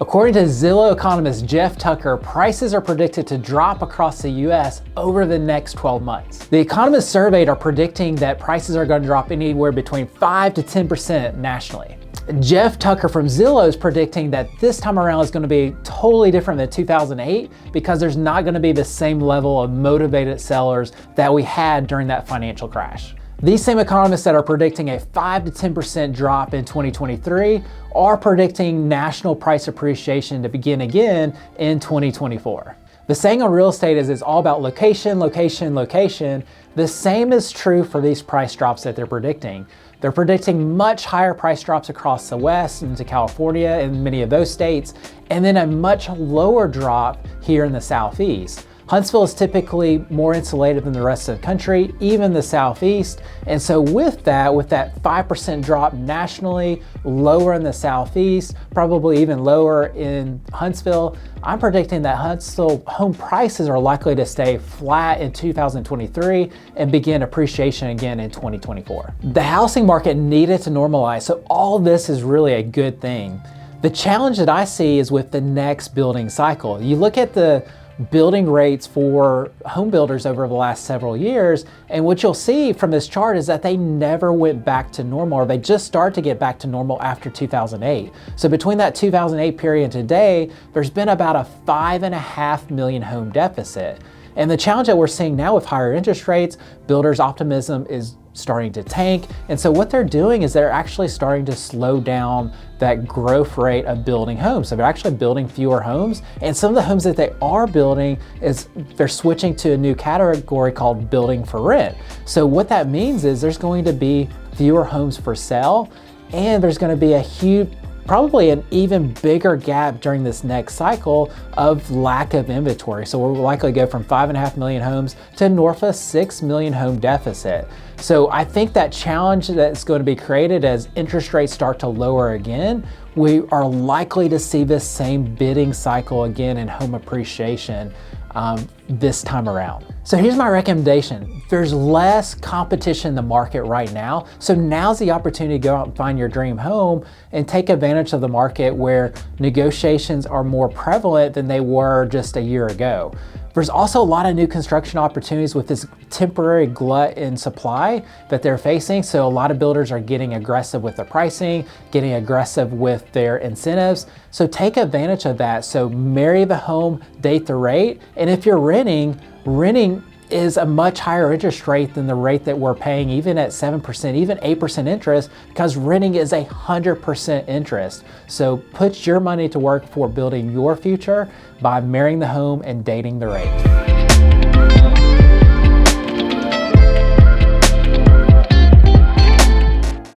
According to Zillow economist Jeff Tucker, prices are predicted to drop across the US over the next 12 months. The economists surveyed are predicting that prices are going to drop anywhere between 5 to 10% nationally. Jeff Tucker from Zillow is predicting that this time around is going to be totally different than 2008 because there's not going to be the same level of motivated sellers that we had during that financial crash. These same economists that are predicting a 5 to 10% drop in 2023 are predicting national price appreciation to begin again in 2024. The saying on real estate is it's all about location, location, location. The same is true for these price drops that they're predicting. They're predicting much higher price drops across the West into California and many of those states, and then a much lower drop here in the Southeast. Huntsville is typically more insulated than the rest of the country, even the Southeast. And so with that 5% drop nationally, lower in the Southeast, probably even lower in Huntsville, I'm predicting that Huntsville home prices are likely to stay flat in 2023 and begin appreciation again in 2024. The housing market needed to normalize, so all this is really a good thing. The challenge that I see is with the next building cycle. You look at the building rates for home builders over the last several years, and what you'll see from this chart is that they never went back to normal, or they just started to get back to normal after 2008. So between that 2008 period and today, there's been about a 5.5 million home deficit. And the challenge that we're seeing now with higher interest rates, builders' optimism is starting to tank. And so what they're doing is they're actually starting to slow down that growth rate of building homes. So they're actually building fewer homes. And some of the homes that they are building is they're switching to a new category called building for rent. So what that means is there's going to be fewer homes for sale, and there's going to be a huge, probably an even bigger gap during this next cycle of lack of inventory. So we'll likely go from 5.5 million homes to north of 6 million home deficit. So I think that challenge that's going to be created as interest rates start to lower again, we are likely to see this same bidding cycle again in home appreciation this time around. So here's my recommendation. There's less competition in the market right now. So now's the opportunity to go out and find your dream home and take advantage of the market where negotiations are more prevalent than they were just a year ago. There's also a lot of new construction opportunities with this temporary glut in supply that they're facing. So a lot of builders are getting aggressive with their pricing, getting aggressive with their incentives. So take advantage of that. So marry the home, date the rate. And if you're renting is a much higher interest rate than the rate that we're paying, even at 7%, even 8% interest, because renting is 100% interest. So put your money to work for building your future by marrying the home and dating the rate.